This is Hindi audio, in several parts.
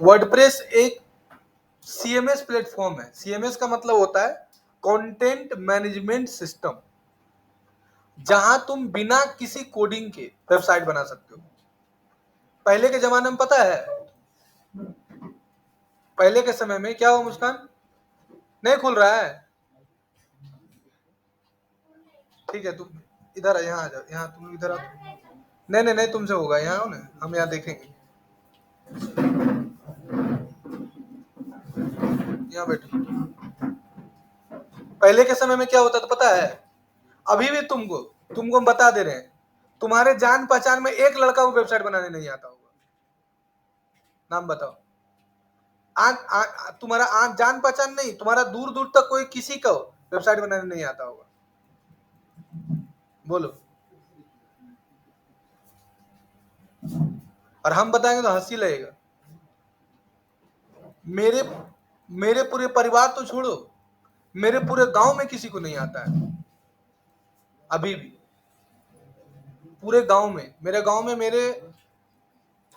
वर्डप्रेस एक CMS प्लेटफॉर्म है। CMS का मतलब होता है कंटेंट मैनेजमेंट सिस्टम, जहां तुम बिना किसी कोडिंग के वेबसाइट बना सकते हो। पहले के जमाने में पता है, पहले के समय में क्या हुआ मुस्कान, नहीं खुल रहा है? ठीक है, तुम इधर यहाँ आ जाओ, यहाँ तुम इधर आओ। नहीं नहीं नहीं, तुमसे होगा, यहाँ आओ ना, हम यहाँ देखेंगे। यहाँ बैठो। पहले के समय में क्या होता था पता है? अभी भी तुमको हम बता दे रहे हैं, तुम्हारे जान पहचान में एक लड़का को वेबसाइट बनाने नहीं आता होगा। नाम बताओ। तुम्हारा जान पहचान नहीं, तुम्हारा दूर दूर तक कोई किसी को वेबसाइट बनाने नहीं आता होगा। बोलो। और हम बताएंगे तो हंसी लगेगा। मेरे पूरे परिवार तो छोड़ो, मेरे पूरे गांव में किसी को नहीं आता है अभी भी। पूरे गांव में, मेरे गांव में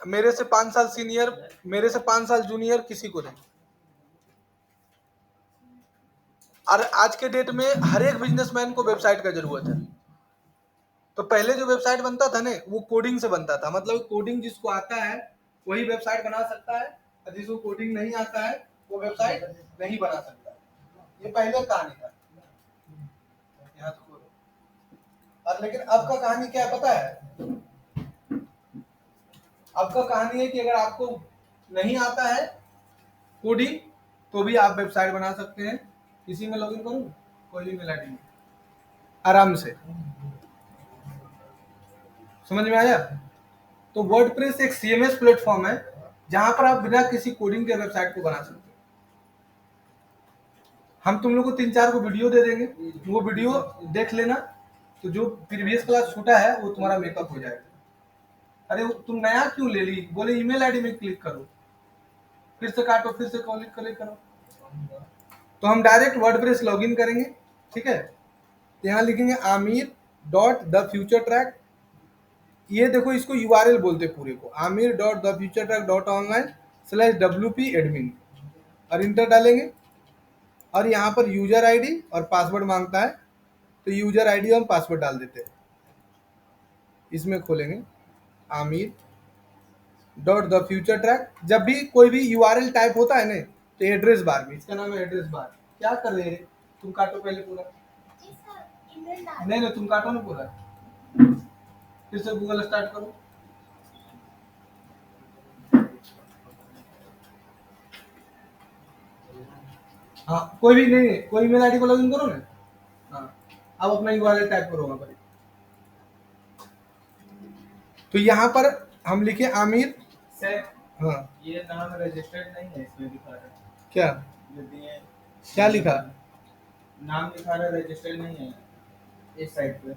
मेरे से 5 साल सीनियर, मेरे से 5 साल जूनियर किसी को नहीं। और आज के डेट में हर एक बिजनेसमैन को वेबसाइट का जरूरत है। तो पहले जो वेबसाइट बनता था ना, वो कोडिंग से बनता था। मतलब कोडिंग जिसको आता है वही वेबसाइट बना सकता है, और जिसको कोडिंग नहीं आता है वो वेबसाइट नहीं बना सकता। ये पहले कहानी था। यहाँ तो बोलो। और लेकिन अब का कहानी क्या है पता है? अब का कहानी है कि अगर आपको नहीं आता है कोडिंग, तो भी आप वेबसाइट बना सकते हैं। इसी में लॉगिन करूँ, कोई भी मेल आईडी में, आराम से। समझ में आया? तो वर्डप्रेस एक CMS प्लेटफॉर्म है, जहां पर आप बिना किसी कोडिंग के वेबसाइट को बना सकते हो। हम तुम लोग को 3-4 को वीडियो दे देंगे, वो वीडियो देख लेना, तो जो प्रीवियस क्लास छूटा है वो तुम्हारा मेकअप हो जाएगा। अरे तुम नया क्यों ले ली? बोले ईमेल आईडी में क्लिक करो, फिर से काटो, फिर से क्लिक करो। तो हम डायरेक्ट वर्डप्रेस लॉगिन करेंगे, ठीक है? तो यहाँ लिखेंगे amir.thefuturetrack। ये देखो, इसको URL बोलते पूरे को, amir.thefuturetrack.online/wp admin, और इंटर डालेंगे। और यहाँ पर यूजर आईडी और पासवर्ड मांगता है, तो यूजर आईडी हम पासवर्ड डाल देते हैं। इसमें खोलेंगे amir.thefuturetrack। जब भी कोई भी URL टाइप होता है ना, तो एड्रेस बार में, इसका नाम है एड्रेस बार। क्या कर रहे हैं तुम? काटो पहले पूरा। नहीं नहीं, तुम काटो ना पूरा, फिर से गूगल स्टार्ट करो। हाँ, कोई भी नहीं, कोई मेल आईडी को लॉगिन करो ना। हाँ, अब अपना URL टाइप करो वहां पर। तो यहाँ पर हम लिखे आमिर। सर, हाँ, ये नाम रजिस्टर्ड नहीं है, इसमें दिखा रहा है। क्या क्या लिखा? नाम दिखा रहा है, रजिस्टर्ड नहीं है इस साइट पे।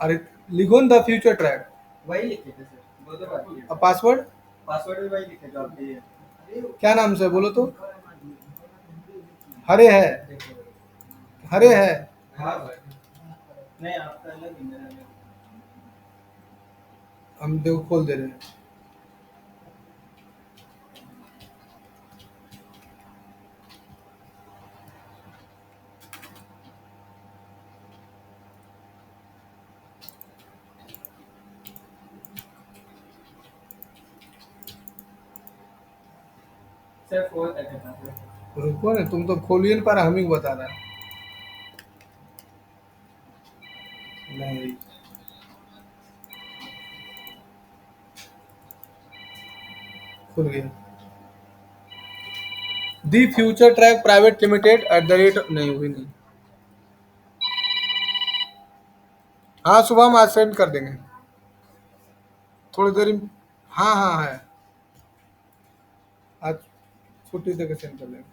अरे लिखो द फ्यूचर ट्रैक। वही लिखे थे सर, वो तो बात है। और पासवर्ड? पासवर्ड भी वही लिखे जो आप दिए। क्या नाम से बोलो तो? हरे है, हरे है। हाँ भाई, नहीं आपका अलग ही, मेरा अलग। हम देखो खोल दे रहे हैं। सर खोल देते हैं। रुको ना, तुम तो खोलिए ना, पर हम ही बता रहा है। नहीं, खुल गया। The future track private limited @ नहीं, हुई नहीं। हाँ, सुबह हम आज सेंड कर देंगे, थोड़ी देर में। हाँ हाँ है, आज छुट्टी देकर सेंड कर देंगे।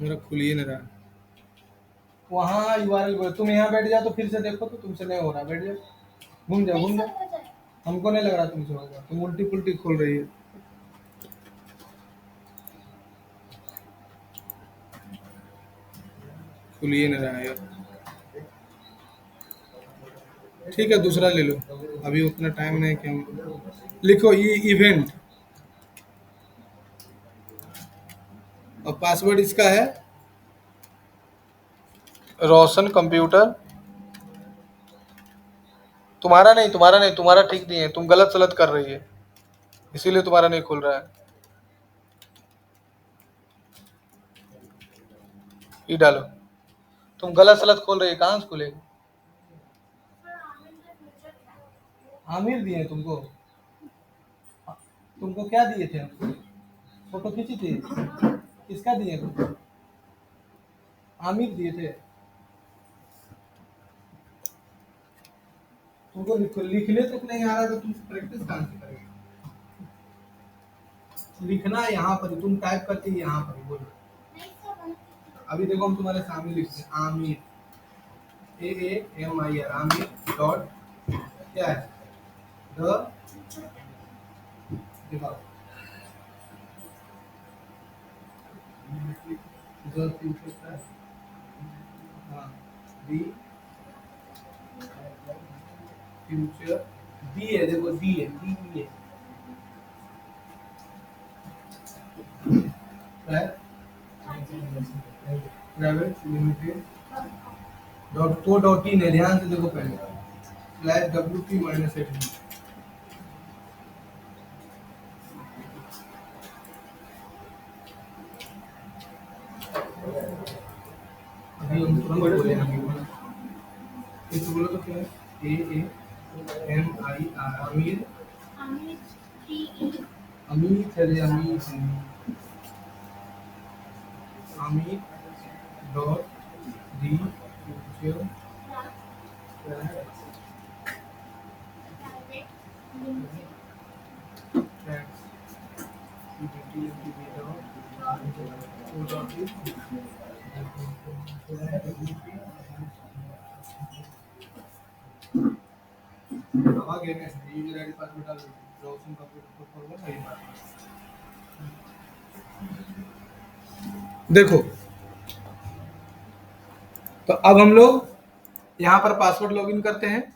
मेरा खुल ही नहीं रहा। वहाँ URL बोले, तुम यहाँ बैठ जाओ तो फिर से देखो, तो तुमसे नहीं हो रहा। बैठ जाओ, घूम जाओ घूम जाओ। हमको नहीं लग रहा तुमसे होगा, तुम उल्टी पुल्टी खोल रही है। खुल ही नहीं रहा है यार। ठीक है, दूसरा ले लो, अभी उतना टाइम नहीं कि हम लिखो ये इवेंट, और पासवर्ड इसका है रोशन कंप्यूटर। तुम्हारा नहीं, तुम्हारा नहीं, तुम्हारा ठीक नहीं है, तुम गलत सलत कर रही है, इसीलिए तुम्हारा नहीं खुल रहा है। ये डालो, तुम गलत सलत खोल रही है, कहाँ से खुलेगी? आमिर दिए हैं तुमको? तुमको क्या दिए थे? फोटो खींची थी? किसका दिए तुमको? आमिर दिए थे तुमको? लिखने तक नहीं आ रहा तो तुम प्रैक्टिस कहाँ से करेगी? लिखना है यहाँ पर, तुम टाइप करती है यहाँ पर, बोलो। अभी देखो हम तुम्हारे सामने लिखते हैं आमिर, AAMIR, आमिर डॉट क्या है, द, दिखाओ, द फ्यूचर का है, हाँ, दी फ्यूचर, दी है, देखो दी है, दी है, private limited dot co dot in है, ध्यान से देखो पहले, स्लैश WP माइनस 8। अभी हम तुरंत बोले हैं, इसको बोलो तो क्या है, AAMIR, आमिर, अमीर चले, अमीर आमिर डॉट दी फ्यूचर आगे यूजर आईडी पासवर्ड डाल दो, रोशन कंप्यूटर फॉरवर्ड है ये बात। देखो, तो अब हम लोग यहाँ पर पासवर्ड लॉगिन करते हैं।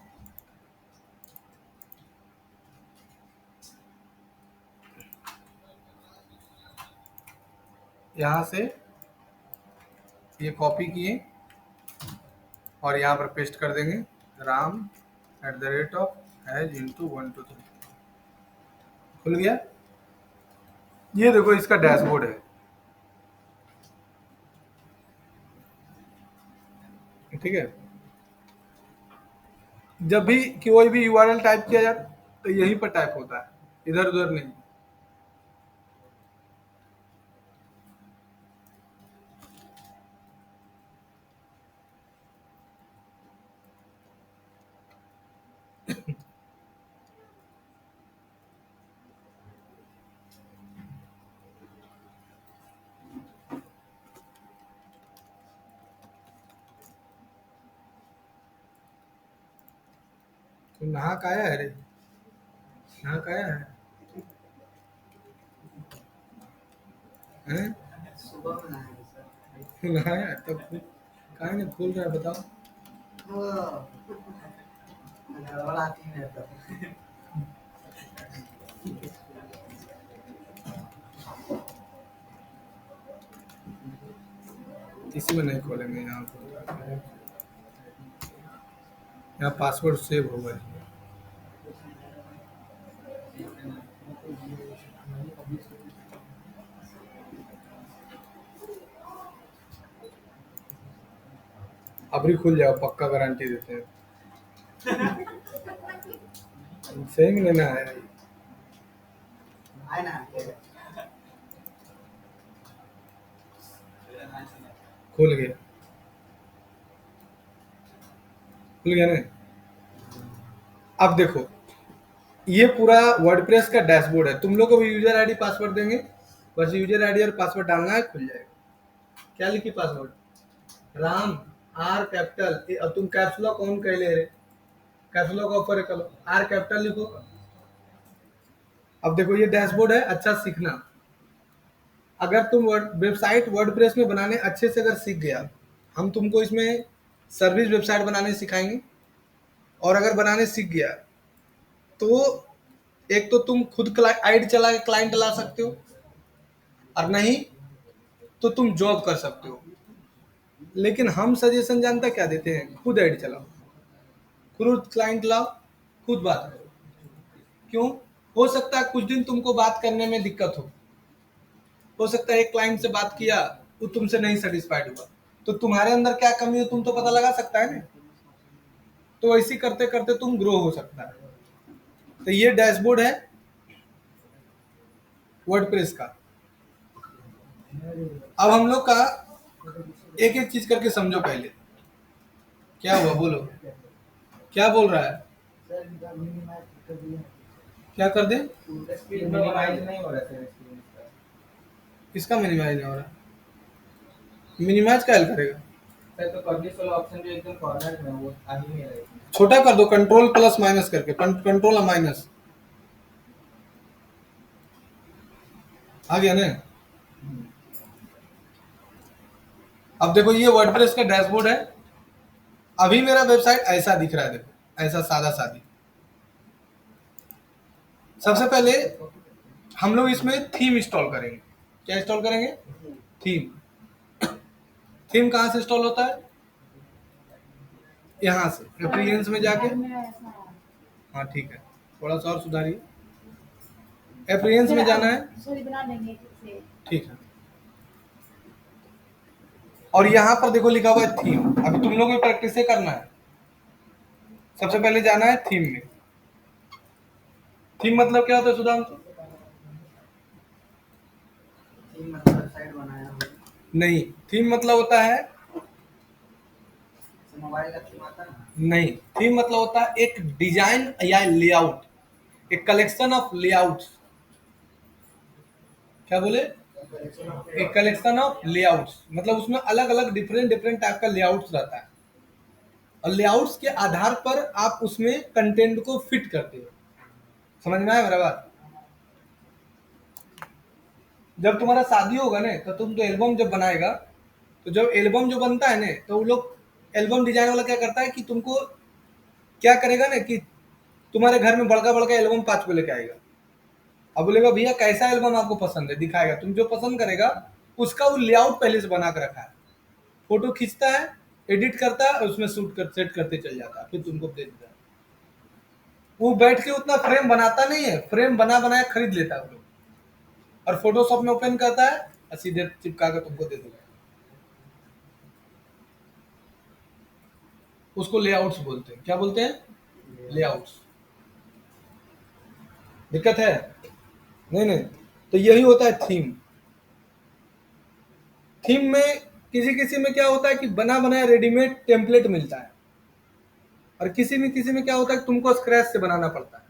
यहाँ से ये कॉपी किए और यहाँ पर पेस्ट कर देंगे, ram@हैज_123। खुल गया। ये देखो इसका डैशबोर्ड है, ठीक है। जब भी कोई भी URL टाइप किया जाए तो यहीं पर टाइप होता है, इधर उधर नहीं। तो नहा का आया है रे, नहा का आया है, हैं? सुबह में नहाए सर। नहाया है, तब काहे नहीं खोल रहा है बताओ? गड़बड़ आती है तो इसी में नहीं खोलेंगे, यहाँ पर यहाँ पासवर्ड सेव होगा। अभी खुल जाओ, पक्का गारंटी देते हैं। सही में लेना है, आए ना खुल गया, खुल गया ना। अब देखो, ये पूरा वर्डप्रेस का डैशबोर्ड है, तुम लोग को भी यूजर आईडी पासवर्ड देंगे, बस यूजर आईडी और पासवर्ड डालना है, खुल जाएगा। क्या लिखी पासवर्ड? राम, R कैपिटल, और तुम कैप्सूला कौन कह ले रहे, कैप्सूला का ऊपर करो, R कैपिटल लिखो। अब देखो ये डैशबोर्ड है, अच्छा सीखना। अगर तुम वेबसाइट वर्डप्रेस में बनाने अच्छे से अगर सीख गया, हम तुमको इसमें सर्विस वेबसाइट बनाने सिखाएंगे, और अगर बनाने सीख गया तो एक तो तुम खुद आईडी चला के क्लाइंट ला सकते हो, और नहीं तो तुम जॉब कर सकते हो। लेकिन हम सजेशन जानता क्या देते हैं, खुद आईडी चलाओ, खुद क्लाइंट लाओ, खुद बात करो। क्यों? हो सकता है कुछ दिन तुमको बात करने में दिक्कत हो सकता है एक क्लाइंट से बात किया, वो तुमसे नहीं सेटिस्फाइड हुआ, तो तुम्हारे अंदर क्या कमी है तुम तो पता लगा सकता है ना। तो ऐसे करते करते तुम ग्रो हो सकता है। तो ये डैशबोर्ड है वर्डप्रेस का। अब हम लोग का एक एक चीज करके समझो पहले। क्या हुआ बोलो, क्या बोल रहा है, क्या कर दे? मिनिमाइज नहीं हो रहा सर स्क्रीन इसका। इसका मिनिमाइज नहीं हो रहा, मिनिमाइज क्या करेगा? सर तो पब्लिश वाला ऑप्शन जो एकदम कॉर्नर में है, वो आ ही नहीं रहा है इसमें। छोटा कर दो, कंट्रोल प्लस माइनस करके, कंट्रोल और माइनस आ गया ना। अब देखो ये वर्डप्रेस का डैशबोर्ड है। अभी मेरा वेबसाइट ऐसा दिख रहा है, देखो ऐसा सादा सादी। सबसे पहले हम लोग इसमें थीम इंस्टॉल करेंगे। क्या इंस्टॉल करेंगे? थीम। थीम कहाँ से इंस्टॉल होता है? यहाँ से प्रेफरेंस में जाके। हाँ ठीक है, थोड़ा सा और सुधारिए। प्रेफरेंस में जाना है, ठीक है। और यहाँ पर देखो लिखा हुआ है थीम। अभी तुम लोग को प्रैक्टिस से करना है। सबसे पहले जाना है थीम में। थीम मतलब क्या होता है सुधांशु? वेबसाइट बनाया हो, नहीं, थीम मतलब होता है, मोबाइल का थीम आता है ना। नहीं, थीम मतलब होता है एक डिजाइन या लेआउट, एक कलेक्शन ऑफ लेआउट्स। क्या बोले? एक कलेक्शन ऑफ लेआउट्स, मतलब उसमें अलग अलग डिफरेंट डिफरेंट टाइप का लेआउट्स रहता है, और लेआउट्स के आधार पर आप उसमें कंटेंट को फिट करते हो। समझ में आया मेरा बात? जब तुम्हारा शादी होगा ना तो तुम तो एल्बम जब बनाएगा, तो जब एल्बम जो बनता है ना, तो वो लोग एल्बम डिजाइन वाला क्या करता है कि तुमको क्या करेगा ना कि तुम्हारे घर में बड़का बड़का एल्बम 5 को लेके आएगा। अब बोलेगा भैया कैसा एल्बम आपको पसंद है, दिखाएगा, तुम जो पसंद करेगा उसका वो लेआउट पहले से बना के रखा है। फोटो खींचता है, एडिट करता है, और उसमें शूट कर सेट करते चल जाता है, फिर तुमको दे देता है। वो बैठ के उतना फ्रेम बनाता नहीं है, फ्रेम बना बनाया खरीद लेता है वो लोग, और फोटोशॉप में ओपन करता है और सीधे चिपका कर तुमको दे देगा। उसको लेआउट्स बोलते हैं। क्या बोलते हैं? लेआउट्स। दिक्कत है? नहीं नहीं, तो यही होता है थीम। थीम में किसी किसी में क्या होता है कि बना बनाया रेडीमेड टेम्पलेट मिलता है, और किसी में क्या होता है कि तुमको स्क्रैच से बनाना पड़ता है।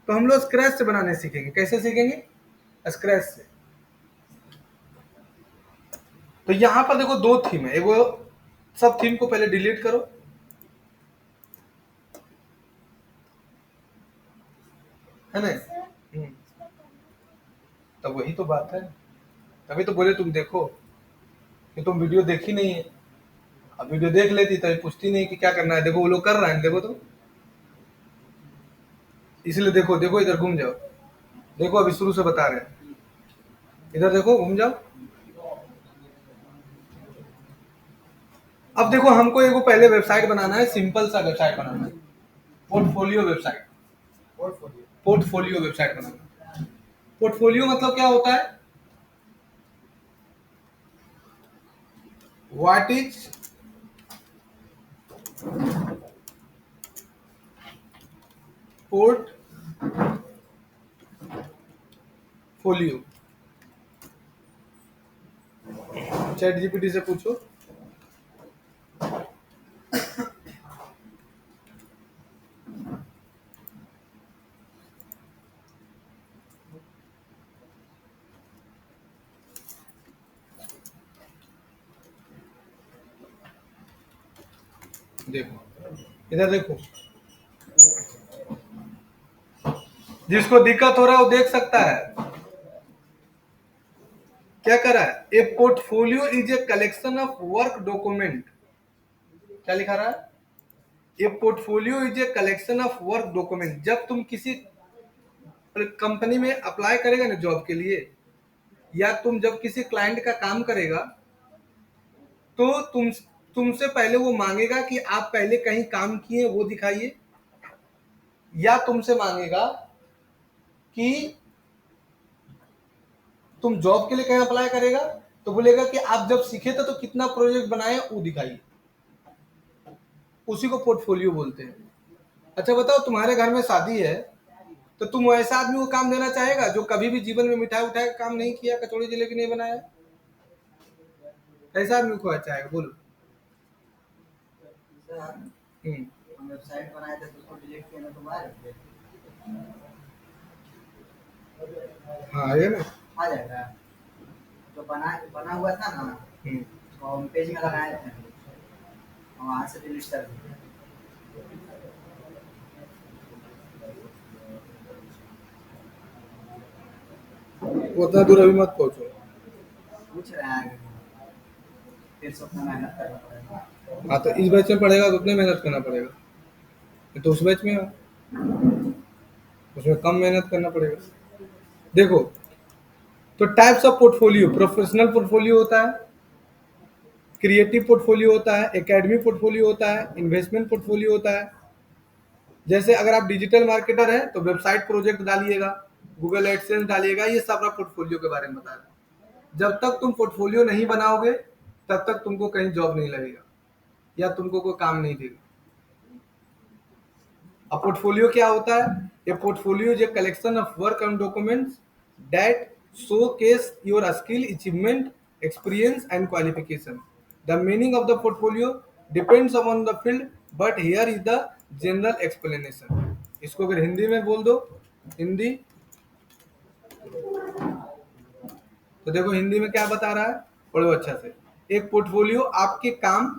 तो हम लोग स्क्रैच से बनाने सीखेंगे। कैसे सीखेंगे? स्क्रैच से। तो यहां पर देखो दो थीम है, एगो सब थीम को पहले डिलीट करो, है ना। तो वही तो बात है, तभी तो बोले तुम देखो, कि तुम वीडियो देखी नहीं है। अब वीडियो देख लेती तो पूछती नहीं कि क्या करना है। देखो वो लोग कर रहे हैं, देखो तो, इसलिए देखो देखो इधर घूम जाओ, देखो अभी शुरू से बता रहे हैं, इधर देखो घूम जाओ। अब देखो हमको एगो पहले वेबसाइट बनाना है, सिंपल सा वेबसाइट बनाना है, पोर्टफोलियो वेबसाइट। पोर्टफोलियो वेबसाइट बनाना है। पोर्टफोलियो मतलब क्या होता है? What is portfolio? Chat GPT से पूछो। देखो इधर देखो, जिसको दिक्कत हो रहा है वो देख सकता है। क्या कर रहा है, ए portfolio is a collection of work document. क्या लिखा रहा है, ए portfolio is a collection of work document. जब तुम किसी कंपनी में अप्लाई करेगा ना जॉब के लिए, या तुम जब किसी क्लाइंट का काम करेगा, तो तुमसे पहले वो मांगेगा कि आप पहले कहीं काम किए वो दिखाइए, या तुमसे मांगेगा कि तुम जॉब के लिए कहीं अप्लाई करेगा तो बोलेगा कि आप जब सीखे थे तो कितना प्रोजेक्ट बनाए वो दिखाइए। उसी को पोर्टफोलियो बोलते हैं। अच्छा बताओ, तुम्हारे घर में शादी है तो तुम ऐसा आदमी को काम देना चाहेगा जो कभी भी जीवन में मिठाई उठाई का काम नहीं किया, कचौड़ी जलेबी नहीं बनाया? ऐसा आदमी को चाहेगा, बोलो। हम वेबसाइट बनाए थे तो उसको डिलीट किया ना, तुम्हारे हाँ ये ना आ जाएगा। जो बना हुआ था ना, तो होम पेज में लगाए थे, वहाँ से डिलीट कर दिया। उतना दूर अभी मत पहुंचो। पूछ रहे हैं, फिर से उतना मेहनत करना पड़ेगा। हाँ तो इस बैच में पढ़ेगा तो उतने मेहनत करना पड़ेगा, तो उस बैच में उसमें कम मेहनत करना पड़ेगा। देखो, तो types of portfolio, professional portfolio होता है, क्रिएटिव पोर्टफोलियो होता है, एकेडमिक पोर्टफोलियो होता है, इन्वेस्टमेंट पोर्टफोलियो होता है। जैसे अगर आप डिजिटल मार्केटर हैं तो वेबसाइट प्रोजेक्ट डालिएगा, गूगल एडसेंस डालिएगा, ये सब आप पोर्टफोलियो के बारे में बता रहे हैं। जब तक तुम पोर्टफोलियो नहीं बनाओगे तब तक तुमको कहीं जॉब नहीं लगेगा या तुमको कोई काम नहीं देगा। अब पोर्टफोलियो क्या होता है? ए portfolio is a collection of work and documents that showcase your skill, achievement, experience and qualification. The meaning of the portfolio depends upon the field, but here is the general explanation. इसको अगर हिंदी में बोल दो, हिंदी, तो देखो हिंदी में क्या बता रहा है, पढ़ो अच्छा से। एक पोर्टफोलियो आपके काम,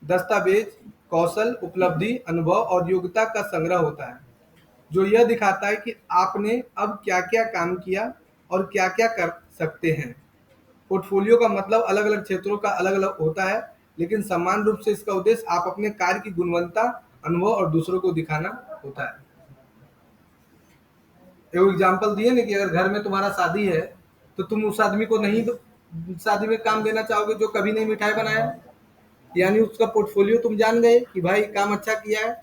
दस्तावेज, कौशल, उपलब्धि, अनुभव और योग्यता का संग्रह होता है, जो यह दिखाता है कि आपने अब क्या क्या काम किया और क्या क्या कर सकते हैं। पोर्टफोलियो का मतलब अलग अलग क्षेत्रों का अलग अलग होता है, लेकिन समान रूप से इसका उद्देश्य आप अपने कार्य की गुणवत्ता, अनुभव और दूसरों को दिखाना होता है। एक एग्जाम्पल दिए ना कि अगर घर में तुम्हारा शादी है तो तुम उस आदमी को नहीं शादी में काम देना चाहोगे जो कभी नहीं मिठाई बनाया, यानी उसका पोर्टफोलियो तुम जान गए कि भाई काम अच्छा किया है।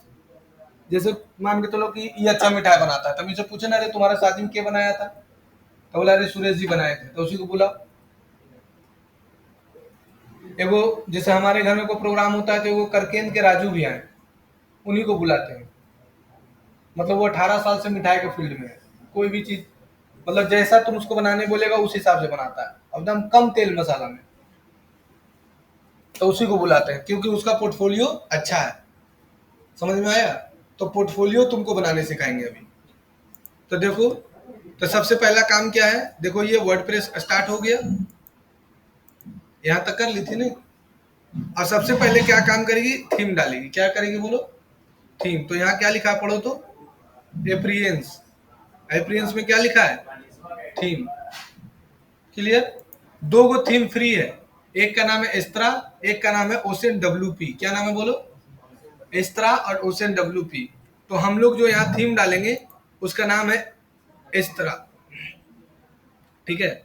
जैसे मान के चलो कि ये अच्छा मिठाई बनाता है, तब इसे पूछना, अरे तुम्हारा शादी में क्या बनाया था, तो बोला अरे सुरेश जी बनाए थे, तो उसी को बुला। एगो जैसे हमारे घर में कोई प्रोग्राम होता है तो वो करकेन के राजू भी आए, उन्हीं को बुलाते हैं। मतलब वो 18 साल से मिठाई के फील्ड में है, कोई भी चीज मतलब जैसा तुम उसको बनाने बोलेगा उस हिसाब से बनाता है, एकदम कम तेल मसाला में, तो उसी को बुलाते हैं क्योंकि उसका पोर्टफोलियो अच्छा है। समझ में आया? तो पोर्टफोलियो तुमको बनाने सिखाएंगे अभी। तो देखो, तो सबसे पहला काम क्या है, देखो ये वर्डप्रेस स्टार्ट हो गया, यहाँ तक कर ली थी नहीं। और सबसे पहले क्या काम करेगी, थीम डालेगी। क्या करेगी बोलो, थीम। तो यहाँ क्या लिखा पढ़ो तो, एप्रियंस। एप्रियंस में क्या लिखा है, थीम। क्लियर? दो गो थीम फ्री है, एक का नाम है एस्त्रा, एक का नाम है ओशन WP। क्या नाम है बोलो, एस्त्रा और ओशन WP। तो हम लोग जो यहाँ थीम डालेंगे उसका नाम है एस्त्रा। ठीक है,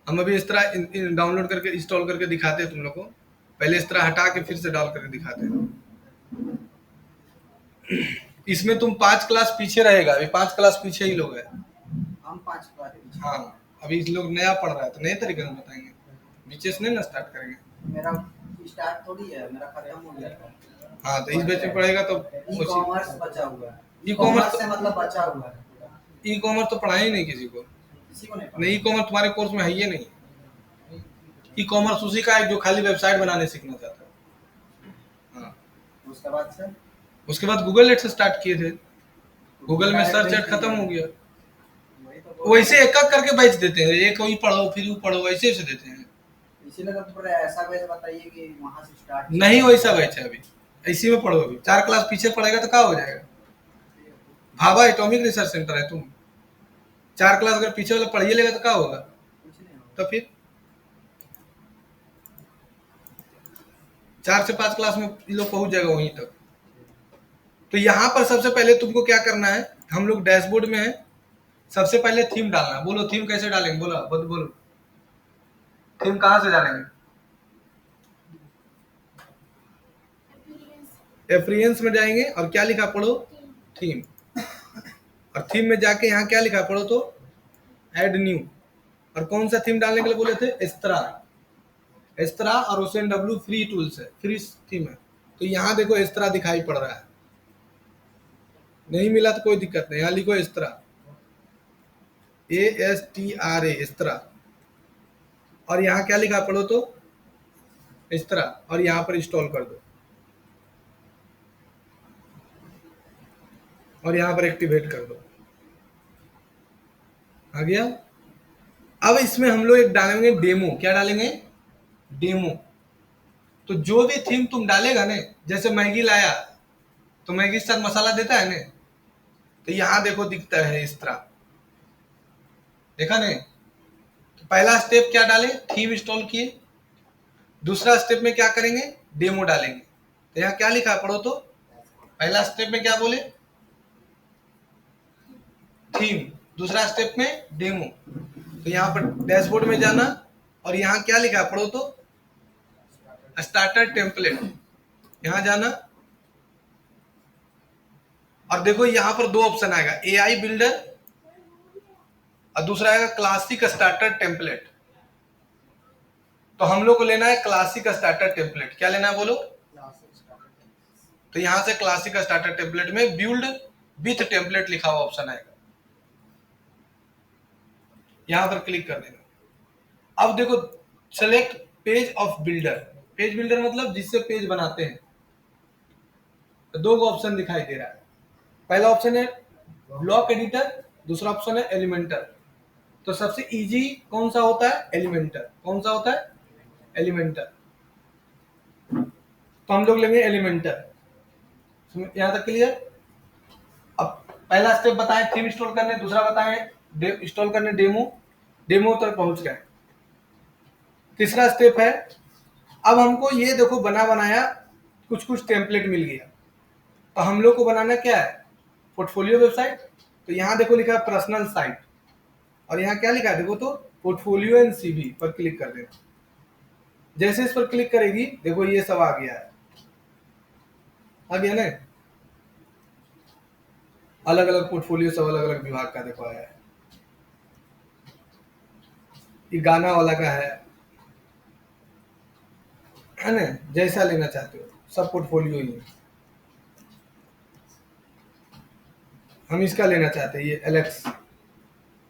हम अभी इस तरह डाउनलोड करके इंस्टॉल करके दिखाते हैं तुम लोग को। पहले इस तरह हटा के फिर से डाल करके दिखाते हैं। इसमें तुम 5 क्लास पीछे रहेगा, अभी 5 क्लास पीछे ही लोग हैं। हम 5 क्लास पीछे। हाँ, अभी इस लोग नया पढ़ रहा है तो नए तरीके से बताएंगे, बीचे से नहीं ना स्टार्ट करेंगे। मेरा स्टार्ट थोड़ी है, मेरा खत्म हो गया था। हाँ तो इस बैच में पढ़ेगा तो ई कॉमर्स बचा हुआ है। ई कॉमर्स से मतलब बचा हुआ है। ई कॉमर्स तो पढ़ा ही नहीं किसी को, किसी को नहीं ई कॉमर्स तुम्हारे कोर्स में है ही नहीं। ई कॉमर्स उसी का है जो खाली वेबसाइट बनाने सीखना चाहता है। हाँ, उसके बाद से उसके बाद गूगल एड से स्टार्ट किए थे, गूगल में सर्च एड खत्म हो गया। वैसे एक एक करके बैच देते हैं, एक वही पढ़ो फिर वो पढ़ो, वैसे ऐसे देते हैं। इसीलिए तो थोड़ा ऐसा बैच बताइए कि वहां से स्टार्ट नहीं वैसा बैच है अभी, इसी में पढ़ो। अभी 4 क्लास पीछे पढ़ेगा तो क्या हो जाएगा। भाभा एटॉमिक रिसर्च सेंटर है, तुम 4 क्लास अगर पीछे वाला पढ़िए लेगा तो क्या होगा, तो फिर 4 से 5 क्लास में ये लोग पहुंच जाएगा वहीं तक। तो यहाँ पर सबसे पहले तुमको क्या करना है, हम लोग डैशबोर्ड में है, सबसे पहले थीम डालना। बोलो थीम कैसे डालेंगे, बोलो थीम कहाँ से डालेंगे? एफरियंस में जाएंगे और क्या लिखा पढ़ो, थीम। और थीम में जाके यहाँ क्या लिखा पढ़ो तो ऐड न्यू। और कौन सा थीम डालने के लिए बोले थे, एस्त्रा और OCNW फ्री टूल्स है, फ्री थीम है। तो यहाँ देखो एस्त्रा दिखाई पड़ रहा है, नहीं मिला तो कोई दिक्कत नहीं, यहाँ लिखो एस्त्रा, ASTRA एस्त्रा। और यहाँ क्या लिखा पढ़ो तो एस्त्रा, और यहाँ पर इंस्टॉल कर दो और यहाँ पर एक्टिवेट कर दो। आ गया। अब इसमें हम लोग एक डालेंगे डेमो। क्या डालेंगे, डेमो। तो जो भी थीम तुम डालेगा ना, जैसे मैगी लाया तो मैगी के साथ मसाला देता है ना, तो यहाँ देखो दिखता है इस तरह, देखा नहीं? तो पहला स्टेप क्या डाले, थीम इंस्टॉल किए। दूसरा स्टेप में क्या करेंगे, डेमो डालेंगे। तो यहाँ क्या लिखा है पढ़ो तो, पहला स्टेप में क्या बोले, थीम। दूसरा स्टेप में डेमो। तो यहाँ पर डैशबोर्ड में जाना और यहाँ क्या लिखा है पढ़ो तो स्टार्टर टेम्पलेट, यहाँ जाना और देखो यहाँ पर दो ऑप्शन आएगा, AI बिल्डर और दूसरा आएगा क्लासिक स्टार्टर टेम्पलेट। तो हम लोग को लेना है क्लासिक स्टार्टर टेम्पलेट। क्या लेना है बोलो, तो यहाँ से क्लासिक स्टार्टर टेम्पलेट में बिल्ड विथ टेम्पलेट लिखा हुआ ऑप्शन आएगा, यहाँ पर क्लिक कर देना। अब देखो select page of builder. Page builder मतलब जिससे पेज बनाते हैं। तो दो ऑप्शन दिखाई दे रहा है, पहला ऑप्शन है ब्लॉक एडिटर, दूसरा ऑप्शन है एलिमेंटर। तो सबसे इजी कौन सा होता है, एलिमेंटर। कौन सा होता है, एलिमेंटर। तो हम लोग लेंगे एलिमेंटर। यहां तक क्लियर। अब पहला स्टेप बताएं थीम इंस्टॉल करने, दूसरा बताएं इंस्टॉल करने डेमो तक पहुंच गए। तीसरा स्टेप है, अब हमको ये देखो बना बनाया कुछ टेम्पलेट मिल गया। तो हम लोग को बनाना क्या है, पोर्टफोलियो वेबसाइट। तो यहाँ देखो लिखा है पर्सनल साइट, और यहाँ क्या लिखा है देखो तो पोर्टफोलियो एंड CV पर क्लिक कर देना। जैसे इस पर क्लिक करेगी देखो ये सब आ गया है, आ गया ना, अलग अलग पोर्टफोलियो सब अलग अलग विभाग का देखो आया है। ये गाना वाला का है ना, जैसा लेना चाहते हो सब पोर्टफोलियो ही है। हम इसका लेना चाहते हैं ये एलेक्स,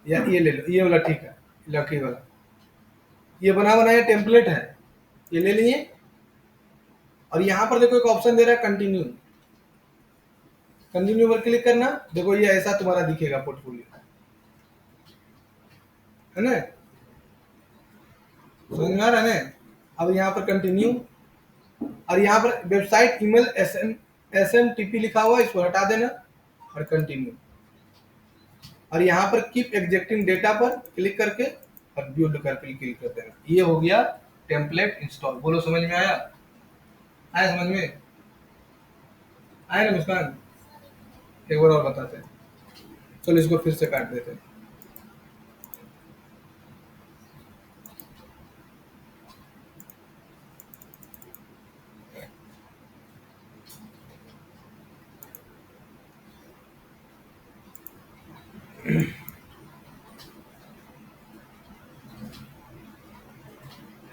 या ये ले लो, ये वाला ठीक है, लकी वाला। ये बना बनाया टेम्पलेट है, ये ले लिए। और यहाँ पर देखो एक ऑप्शन दे रहा है कंटिन्यू। कंटिन्यू पर क्लिक करना, देखो ये ऐसा तुम्हारा दिखेगा पोर्टफोलियो, है ना, समझ में आ रहा है ना। अब यहाँ पर कंटिन्यू, और यहाँ पर वेबसाइट ईमेल SMTP लिखा हुआ है, इसको हटा देना और कंटिन्यू। और यहाँ पर कीप एग्जेक्टिंग डेटा पर क्लिक करके और बिल्ड करके क्लिक कर देना। ये हो गया टेम्पलेट इंस्टॉल। बोलो समझ में आया, आया समझ में आया ना मुस्कान? एक बार और बताते हैं, चलो इसको फिर से काट देते हैं।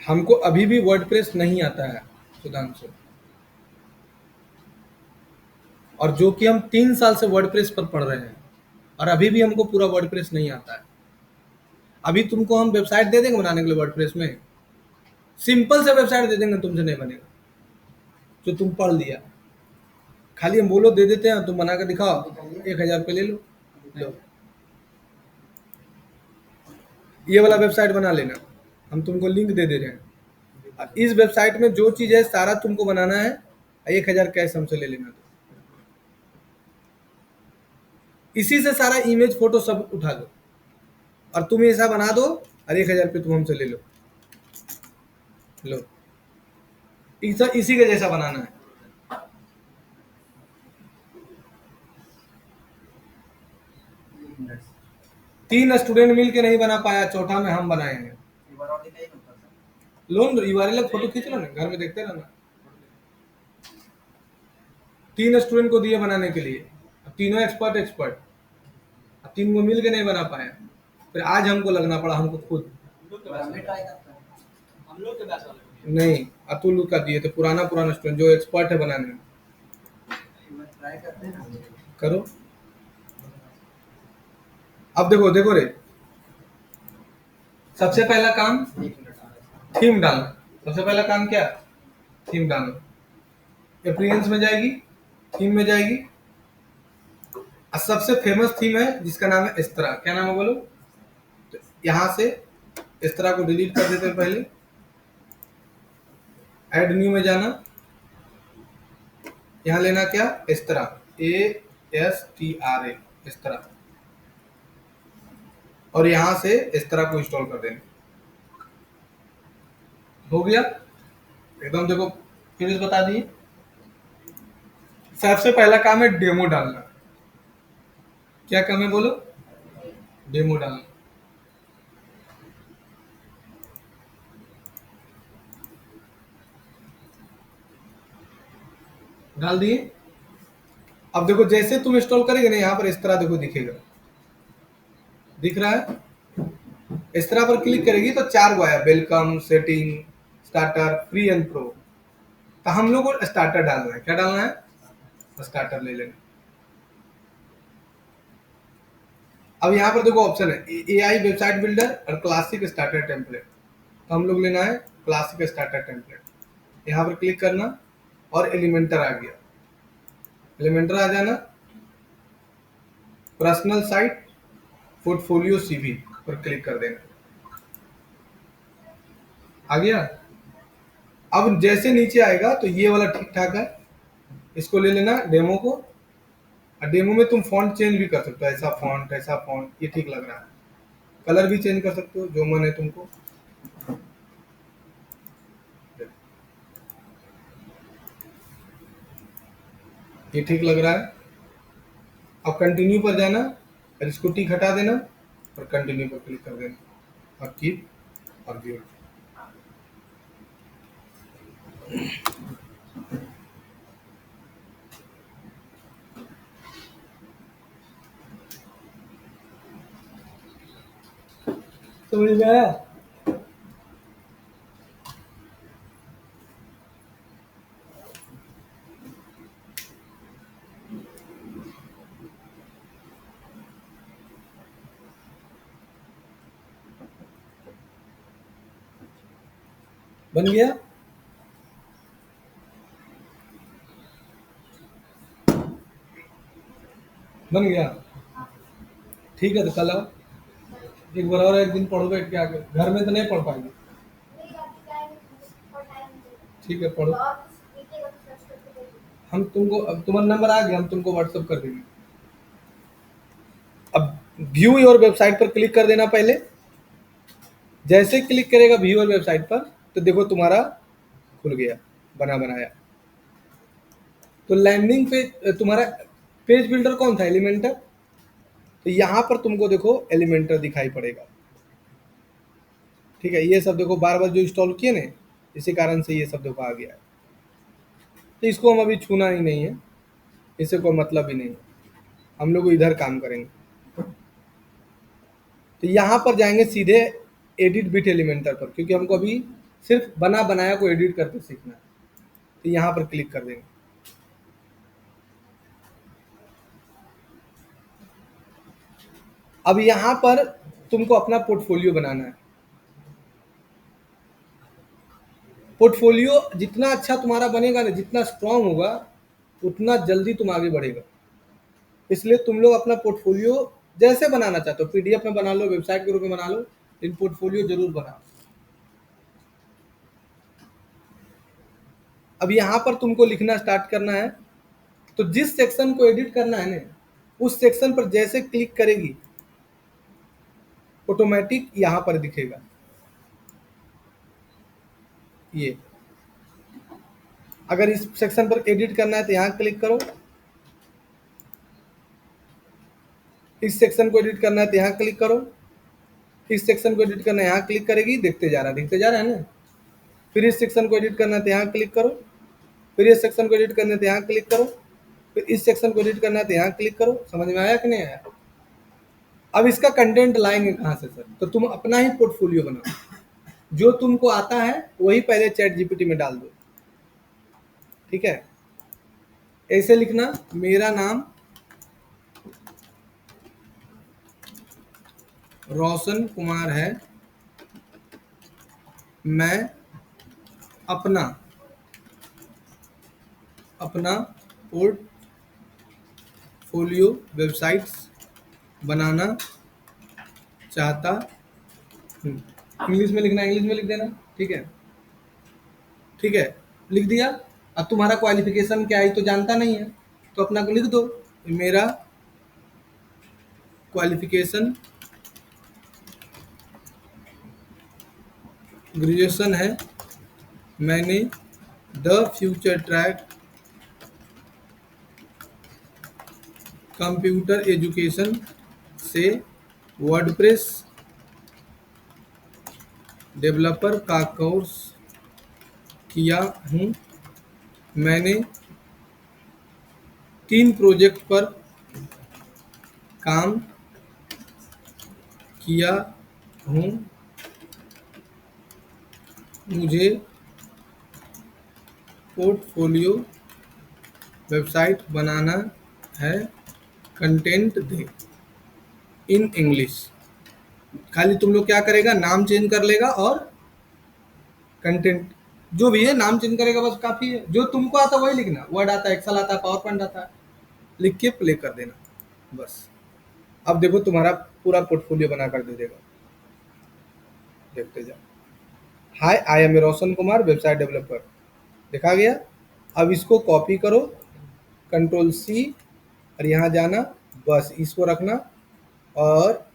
हमको अभी भी वर्डप्रेस नहीं आता है सुधांशु, और जो कि हम 3 साल से वर्डप्रेस पर पढ़ रहे हैं, और अभी भी हमको पूरा वर्डप्रेस नहीं आता है। अभी तुमको हम वेबसाइट दे देंगे बनाने के लिए वर्डप्रेस में, सिंपल से वेबसाइट दे देंगे, तुमसे नहीं बनेगा जो तुम पढ़ लिया। खाली हम बोलो दे देते हैं, तुम बना कर दिखाओ, 1000 रुपये ले लो, ये वाला वेबसाइट बना लेना, हम तुमको लिंक दे दे रहे हैं। इस वेबसाइट में जो चीज़ है सारा तुमको बनाना है, 1000 कैश हमसे ले लेना। इसी से सारा इमेज फोटो सब उठा दो और तुम ऐसा बना दो, और 1000 रुपये तुम हमसे ले लो। इसी के जैसा बनाना है। तीन स्टूडेंट मिल के नहीं बना पाया, चौथा में हम बनाएंगे। लोन यूआरएल फोटो खींच लो ना, घर में देखते रहना। 3 स्टूडेंट को दिए बनाने के लिए, तीनों एक्सपर्ट, 3 को मिल के नहीं बना पाया, फिर आज हमको लगना पड़ा, हमको खुद। हम लोग के बैच वाले नहीं, अतुल का दिए थे, पुराना स्टूडेंट जो एक्सपर्ट है बनाने में। ट्राई करते हैं ना। करो। अब देखो रे, सबसे पहला काम थीम डालना। सबसे पहला काम क्या? थीम डालना। अपीयरेंस में जाएगी, थीम में जाएगी, और सबसे फेमस थीम है जिसका नाम है इस तरह। क्या नाम है बोलो? तो यहां से इस तरह को डिलीट कर देते हैं। पहले ऐड न्यू में जाना, यहां लेना क्या? इस तरह, ASTRA, इस तरह, और यहां से इस तरह को इंस्टॉल कर देना। हो गया एकदम। देखो फिनिश बता दिए। सबसे पहला काम है डेमो डालना। क्या काम है बोलो? डेमो डालना। डाल दिए। अब देखो जैसे तुम इंस्टॉल करेंगे ना, यहाँ पर इस तरह देखो दिखेगा, दिख रहा है? इस तरह पर क्लिक करेगी तो 4 गो आया, welcome, setting, starter, free and pro. तो हम लोग को स्टार्टर डालना है। क्या डालना है? स्टार्टर ले लेना। अब यहाँ पर देखो ऑप्शन है AI वेबसाइट बिल्डर और क्लासिक स्टार्टर टेम्पलेट। तो हम लोग लेना है क्लासिक स्टार्टर टेम्पलेट। यहाँ पर क्लिक करना और एलिमेंटर आ गया, एलिमेंटर आ जाना, पर्सनल साइट, पोर्टफोलियो CV पर क्लिक कर देना। आ गया। अब जैसे नीचे आएगा तो ये वाला ठीक ठाक है, इसको ले लेना डेमो को। और डेमो में तुम फॉन्ट चेंज भी कर सकते हो, ऐसा फॉन्ट, ऐसा फॉन्ट, ये ठीक लग रहा है। कलर भी चेंज कर सकते हो, जो मन है तुमको। ये ठीक लग रहा है। अब कंटिन्यू पर जाना और इसको टिक हटा देना और कंटिन्यू पर क्लिक कर देना और कीप और व्यू। समझ में आया? बन गया? बन गया? ठीक है, तो कल आओ एक बार और, एक दिन पढ़ो बैठ के आके। घर में तो नहीं पढ़ पाएंगे। ठीक है, पढ़ो। हम तुमको, अब तुम्हारा नंबर आ गया, हम तुमको व्हाट्सअप कर देंगे। अब व्यू योर वेबसाइट पर क्लिक कर देना पहले। जैसे क्लिक करेगा व्यू योर वेबसाइट पर, तो देखो तुम्हारा खुल गया बना बनाया। तो लैंडिंग पेज तुम्हारा, पेज बिल्डर कौन था? एलिमेंटर। तो यहाँ पर तुमको देखो एलिमेंटर दिखाई पड़ेगा। ठीक है, ये सब देखो बार बार जो इंस्टॉल किए ना, इसी कारण से ये सब देखो आ गया है। तो इसको हम अभी छूना ही नहीं है, इससे कोई मतलब ही नहीं है, हम लोग इधर काम करेंगे। तो यहाँ पर जाएंगे सीधे एडिट बिट एलिमेंटर पर, क्योंकि हमको अभी सिर्फ बना बनाया को एडिट करके सीखना है। तो यहाँ पर क्लिक कर देंगे। अब यहाँ पर तुमको अपना पोर्टफोलियो बनाना है। पोर्टफोलियो जितना अच्छा तुम्हारा बनेगा ना, जितना स्ट्रांग होगा, उतना जल्दी तुम आगे बढ़ेगा। इसलिए तुम लोग अपना पोर्टफोलियो जैसे बनाना चाहते हो, PDF में बना लो, वेबसाइट के रूप में बना लो, लेकिन पोर्टफोलियो जरूर बनाओ। अब यहाँ पर तुमको लिखना स्टार्ट करना है। तो जिस सेक्शन को एडिट करना है ना, उस सेक्शन पर जैसे क्लिक करेगी, ऑटोमेटिक यहाँ पर दिखेगा ये। अगर इस सेक्शन पर एडिट करना है तो यहाँ क्लिक करो, इस सेक्शन को एडिट करना है तो यहाँ क्लिक करो, इस सेक्शन को एडिट करना है यहाँ क्लिक करेगी, देखते जा रहा है ना। फिर इस सेक्शन को एडिट करना है तो यहाँ क्लिक करो, फिर इस सेक्शन को एडिट करना है तो यहाँ क्लिक करो, फिर इस सेक्शन को एडिट करना है तो यहाँ क्लिक करो। समझ में आया कि नहीं आया? अब इसका कंटेंट लाएंगे कहाँ से सर? तो तुम अपना ही पोर्टफोलियो बनाओ, जो तुमको आता है वही पहले चैट जीपीटी में डाल दो, ठीक है? ऐसे लिखना, मेरा नाम रोशन कुमार है, मैं अपना पोर्टफोलियो वेबसाइट्स बनाना चाहता हूँ। इंग्लिश में लिखना, इंग्लिश में लिख देना, ठीक है? ठीक है, लिख दिया। अब तुम्हारा क्वालिफिकेशन क्या है तो जानता नहीं है, तो अपना को लिख दो, मेरा क्वालिफिकेशन ग्रेजुएशन है, मैंने the future track computer education से वर्डप्रेस डेवलपर का कोर्स किया हूँ, मैंने 3 प्रोजेक्ट पर काम किया हूँ, मुझे पोर्टफोलियो वेबसाइट बनाना है, कंटेंट दे इन इंग्लिश। खाली तुम लोग क्या करेगा, नाम चेंज कर लेगा और कंटेंट जो भी है नाम चेंज करेगा, बस काफ़ी है। जो तुमको आता है वही लिखना, वर्ड आता है, एक्सेल आता है, पावर पॉइंट आता है, लिख के प्ले कर देना बस। अब देखो तुम्हारा पूरा पोर्टफोलियो बना कर दे देगा, देखते जाओ। Hi, I am Roshan Kumar, website developer, देखा गया। अब इसको कॉपी करो, कंट्रोल सी, और यहाँ जाना, बस इसको रखना, और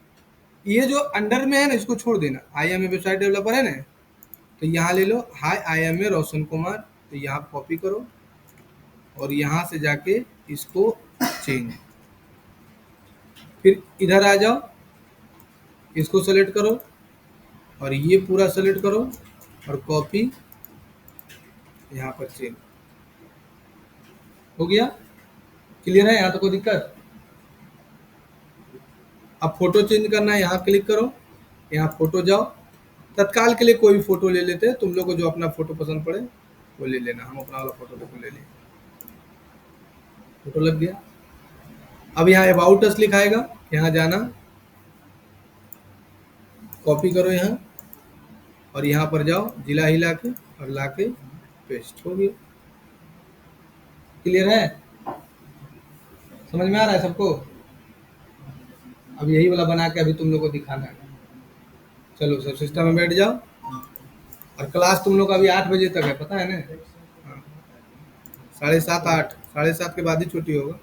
ये जो अंडर में है ना इसको छोड़ देना। I am a website developer है ना, तो यहाँ ले लो, हाय आई एम ए रोशन कुमार, तो यहाँ कॉपी करो और यहाँ से जाके इसको चेंज, फिर इधर आ जाओ, इसको सेलेक्ट करो और ये पूरा सेलेक्ट करो और कॉपी, यहाँ पर चेंज हो गया। क्लियर है? यहाँ तो कोई दिक्कत? अब फोटो चेंज करना है, यहाँ क्लिक करो, यहाँ फोटो जाओ, तत्काल के लिए कोई भी फोटो ले लेते हैं, तुम लोग को जो अपना फोटो पसंद पड़े वो ले लेना। हम अपना वाला फोटो देखो ले लें, फोटो लग गया। अब यहाँ अबाउट अस लिखाएगा, यहाँ जाना, कॉपी करो यहाँ और यहाँ पर जाओ, जिला हिला के और ला के पेस्ट हो गया। क्लियर है? समझ में आ रहा है सबको? अब यही वाला बना के अभी तुम लोग को दिखाना है। चलो सब सिस्टम में बैठ जाओ, और क्लास तुम लोग का अभी 8 बजे तक है, पता है ना? 7:30 8, 7:30 के बाद ही छुट्टी होगा।